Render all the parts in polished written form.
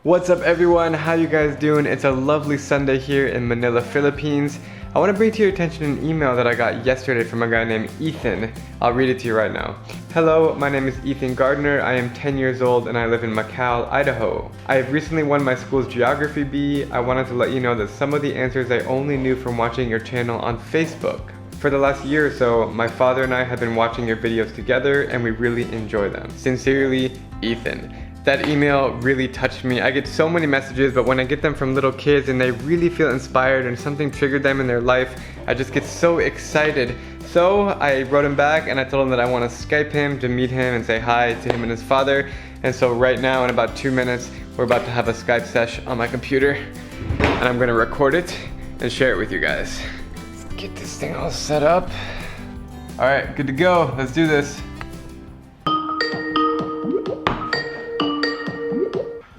What's up everyone, how you guys doing? It's a lovely Sunday here in Manila, Philippines. I want to bring to your attention an email that I got yesterday from a guy named Ethan. I'll read it to you right now. Hello, my name is Ethan Gardner. I am 10 years old and I live in McAllen, Idaho. I have recently won my school's geography bee. I wanted to let you know that some of the answers I only knew from watching your channel on Facebook. For the last year or so, my father and I have been watching your videos together and we really enjoy them. Sincerely, Ethan. That email really touched me. I get so many messages, but when I get them from little kids and they really feel inspired and something triggered them in their life, I just get so excited. So I wrote him back and I told him that I want to Skype him to meet him and say hi to him and his father. And so right now, in about 2 minutes, we're about to have a Skype sesh on my computer and I'm gonna record it and share it with you guys. Let's get this thing all set up. All right, good to go. Let's do this.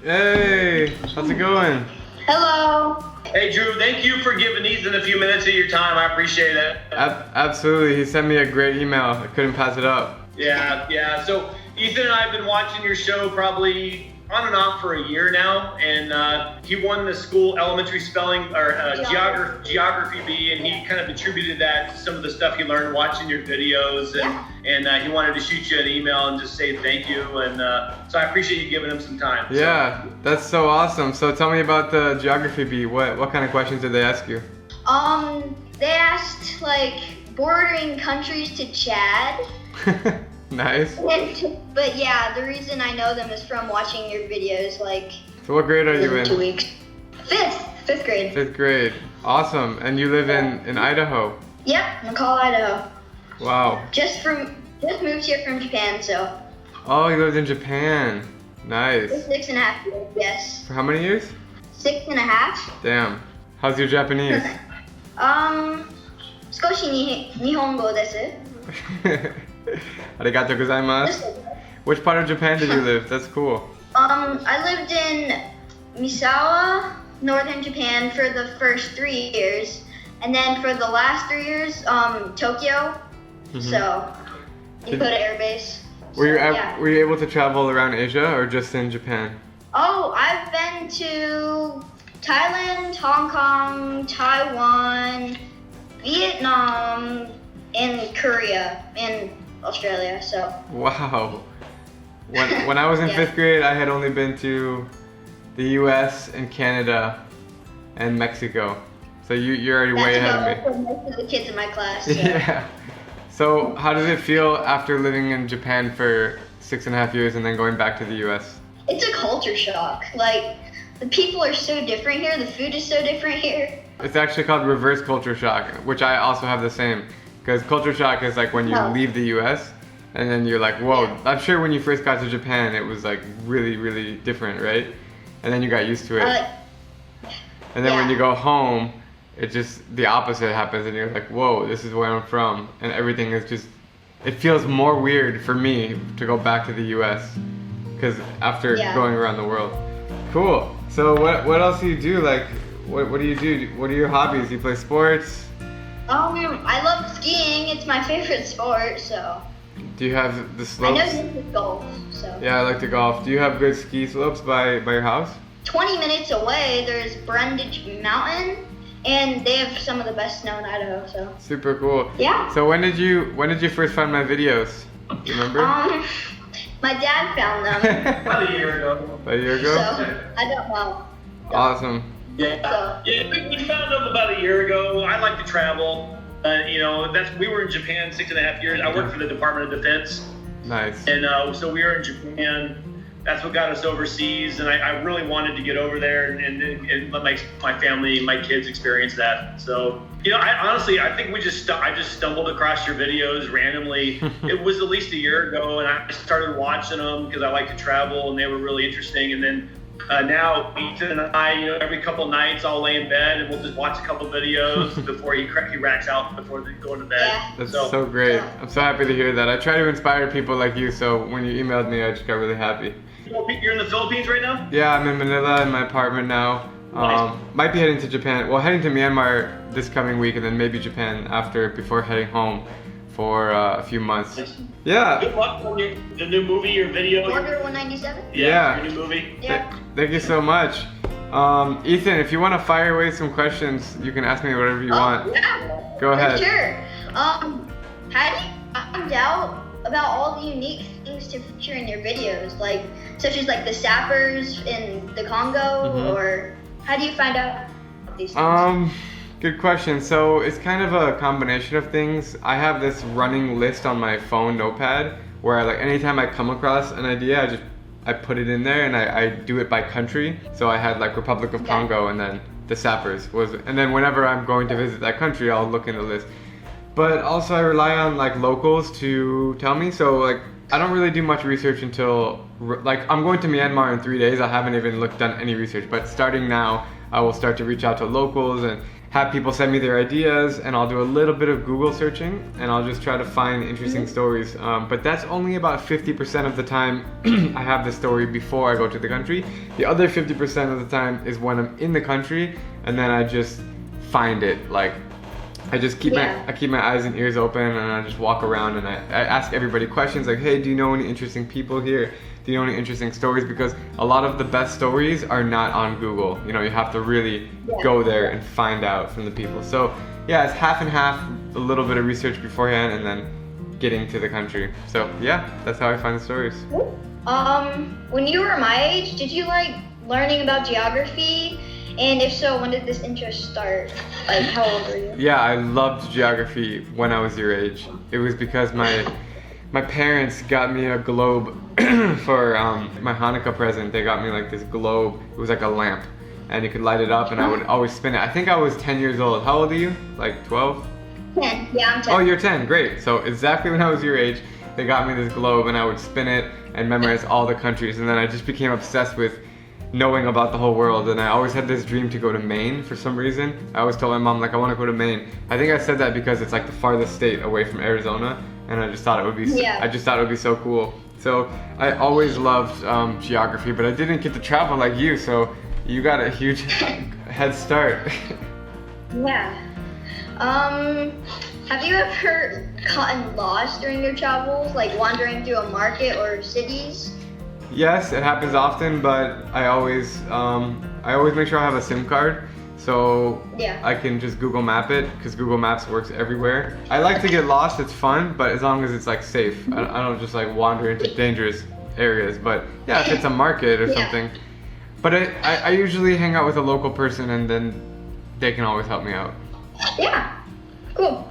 Hey, how's it going? Hello. Hey Drew, thank you for giving Ethan a few minutes of your time. I appreciate it. Absolutely, he sent me a great email. I couldn't pass it up. Yeah. So Ethan and I have been watching your show probably on and off for a year now, and he won the school elementary spelling or geography bee, and he kind of attributed that to some of the stuff he learned watching your videos, and he wanted to shoot you an email and just say thank you, and so I appreciate you giving him some time. Yeah, that's so awesome. So tell me about the geography bee. What kind of questions did they ask you? They asked like bordering countries to Chad. Nice. But yeah, the reason I know them is from watching your videos like. So what grade are you in? 2 weeks. Fifth grade. Fifth grade. Awesome. And you live in Idaho? Yep, McAllen, Idaho. Wow. Just moved here from Japan, so. Oh, you lived in Japan. Nice. 6.5 years, yes. For how many years? 6.5. Damn. How's your Japanese? 少し日本語です。Arigato gozaimasu. Which part of Japan did you live? That's cool. I lived in Misawa, northern Japan for the first 3 years. And then for the last 3 years, Tokyo. So, Dakota Air Base. Were you able to travel around Asia or just in Japan? Oh, I've been to Thailand, Hong Kong, Taiwan, Vietnam, and Korea, and Australia, so. Wow. When I was in 5th grade, I had only been to the US and Canada and Mexico. So you're already way ahead of me. Most of the kids in my class. So. Yeah. So how does it feel after living in Japan for 6.5 years and then going back to the US? It's a culture shock. Like, the people are so different here, the food is so different here. It's actually called reverse culture shock, which I also have the same. Because culture shock is like when you leave the US and then you're like, whoa, I'm sure when you first got to Japan, it was like really, really different, right? And then you got used to it. And then when you go home, it just, the opposite happens and you're like, whoa, this is where I'm from. And everything is just, it feels more weird for me to go back to the US. Because after going around the world. Cool. So what else do you do? Like, what do you do? What are your hobbies? Do you play sports? I love skiing. It's my favorite sport, so. Do you have the slopes? I know you can golf, so. Yeah, I like to golf. Do you have good ski slopes by your house? 20 minutes away, there's Brundage Mountain, and they have some of the best snow in Idaho, so. Super cool. Yeah. So when did you first find my videos? Do you remember? My dad found them. About a year ago. A year ago? So, I don't know. Awesome. Yeah, we found them about a year ago. I like to travel. We were in Japan 6.5 years. I worked for the Department of Defense. Nice. And so we were in Japan. That's what got us overseas. And I really wanted to get over there and let my family, my kids experience that. So, I think I just stumbled across your videos randomly. It was at least a year ago, and I started watching them because I like to travel, and they were really interesting. And then now Ethan and I, every couple nights I'll lay in bed and we'll just watch a couple videos before he racks out before they go to bed. Yeah. That's so great. I'm so happy to hear that. I try to inspire people like you, so when you emailed me, I just got really happy. You're in the Philippines right now? Yeah, I'm in Manila in my apartment now. Nice. Might be heading to Japan. Well, heading to Myanmar this coming week and then maybe Japan before heading home for a few months. Yeah. Good luck on the new movie or video. Order 197? Yeah. Your new movie. Yeah. Thank you so much. Ethan, if you want to fire away some questions, you can ask me whatever you want. Yeah. Go ahead. For sure. How do you find out about all the unique things to feature in your videos, like such as like the sappers in the Congo, or how do you find out these things? Good question. So it's kind of a combination of things. I have this running list on my phone notepad where like anytime I come across an idea, I put it in there and I do it by country. So I had like Republic of Congo and then the sappers and then whenever I'm going to visit that country, I'll look in the list. But also I rely on like locals to tell me. So like I don't really do much research until like I'm going to Myanmar in 3 days. I haven't even done any research, but starting now I will start to reach out to locals and have people send me their ideas, and I'll do a little bit of Google searching and I'll just try to find interesting stories. But that's only about 50% of the time I have the story before I go to the country. The other 50% of the time is when I'm in the country and then I just find it. Like I just keep my eyes and ears open and I just walk around and I ask everybody questions like, hey, do you know any interesting people here? Do you know any interesting stories? Because a lot of the best stories are not on Google. You know, you have to really go there and find out from the people. So yeah, it's half and half, a little bit of research beforehand and then getting to the country. So yeah, that's how I find the stories. When you were my age, did you like learning about geography? And if so, when did this interest start? Like, how old were you? Yeah, I loved geography when I was your age. It was because my parents got me a globe for my Hanukkah present. They got me like this globe. It was like a lamp and you could light it up and I would always spin it. I think I was 10 years old. How old are you? Like 12? 10. Yeah, I'm 10. Oh, you're 10. Great. So exactly when I was your age, they got me this globe and I would spin it and memorize all the countries. And then I just became obsessed with knowing about the whole world, and I always had this dream to go to Maine for some reason. I always told my mom like I want to go to Maine. I think I said that because it's like the farthest state away from Arizona, and I just thought it would be I just thought it would be so cool. So I always loved geography, but I didn't get to travel like you, so you got a huge head start. Yeah. Have you ever gotten lost during your travels, like wandering through a market or cities? Yes, it happens often, but I always make sure I have a SIM card, so I can just Google Map it, because Google Maps works everywhere. I like to get lost, it's fun, but as long as it's like safe. I don't just like wander into dangerous areas, but yeah, if it's a market or something. But I usually hang out with a local person and then they can always help me out. Yeah, cool.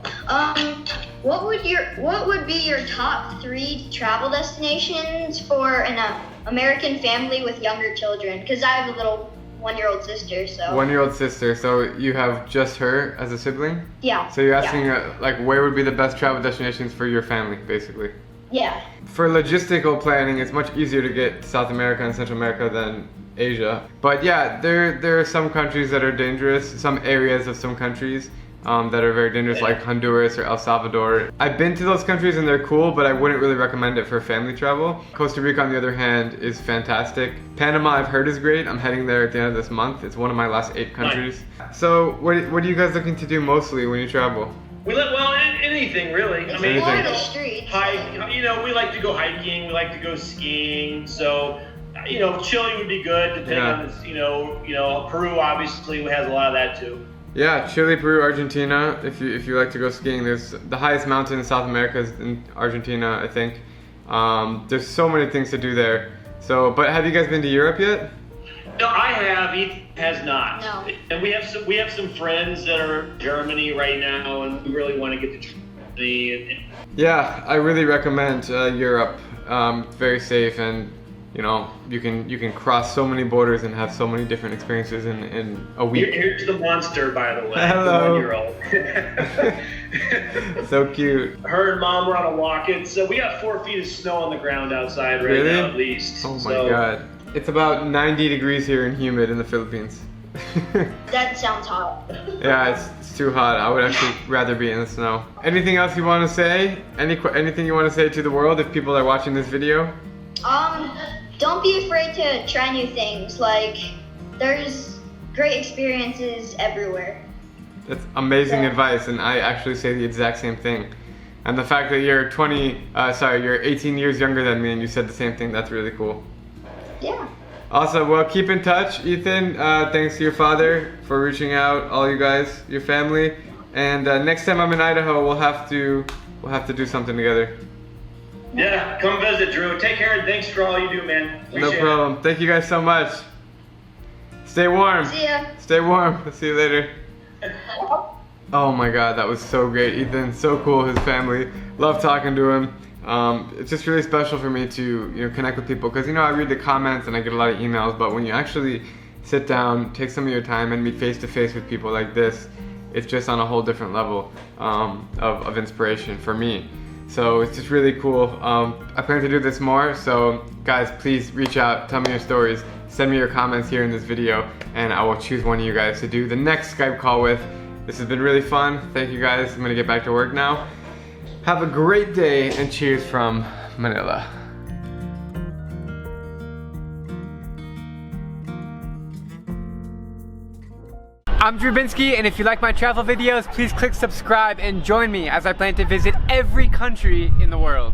What would be your top 3 travel destinations for an American family with younger children? Because I have a little 1-year-old sister, so. 1-year-old sister, so you have just her as a sibling? Yeah. So you're asking like where would be the best travel destinations for your family, basically? Yeah. For logistical planning, it's much easier to get to South America and Central America than Asia. But yeah, there are some countries that are dangerous, some areas of some countries that are very dangerous, like Honduras or El Salvador. I've been to those countries and they're cool, but I wouldn't really recommend it for family travel. Costa Rica, on the other hand, is fantastic. Panama, I've heard, is great. I'm heading there at the end of this month. It's one of my last 8 countries. Nice. So what are you guys looking to do mostly when you travel? Anything really. I mean, the streets. We like to go hiking. We like to go skiing. So, Chile would be good, depending on this. Peru obviously has a lot of that too. Yeah, Chile, Peru, Argentina. If you like to go skiing, there's the highest mountain in South America is in Argentina, I think. There's so many things to do there. So, but have you guys been to Europe yet? No, I have. Ethan has not. No. And we have some friends that are in Germany right now, and we really want to get to Germany. Yeah, I really recommend Europe. Very safe, and you can cross so many borders and have so many different experiences in a week. Here's the monster, by the way. Hello. The 1-year-old. So cute. Her and mom were on a walk. So we got 4 feet of snow on the ground outside right now, at least. Oh my God. It's about 90 degrees here and humid in the Philippines. That sounds hot. Yeah, it's too hot. I would actually rather be in the snow. Anything else you want to say? Anything you want to say to the world if people are watching this video? Don't be afraid to try new things. Like, there's great experiences everywhere. That's amazing advice, and I actually say the exact same thing. And the fact that you're you're 18 years younger than me and you said the same thing, that's really cool. Yeah. Awesome, well keep in touch, Ethan. Thanks to your father for reaching out, all you guys, your family. And next time I'm in Idaho, we'll have to do something together. Yeah, come visit, Drew. Take care and thanks for all you do, man. Appreciate No problem. Thank you guys so much. Stay warm. See ya. Stay warm. I'll see you later. Oh my god, that was so great, Ethan. So cool, his family. Love talking to him. It's just really special for me to connect with people because I read the comments and I get a lot of emails, but when you actually sit down, take some of your time and meet face to face with people like this, it's just on a whole different level of inspiration for me. So it's just really cool. I plan to do this more, so guys, please reach out, tell me your stories, send me your comments here in this video, and I will choose one of you guys to do the next Skype call with. This has been really fun. Thank you guys. I'm gonna get back to work now. Have a great day and cheers from Manila. I'm Drew Binsky, and if you like my travel videos, please click subscribe and join me as I plan to visit every country in the world.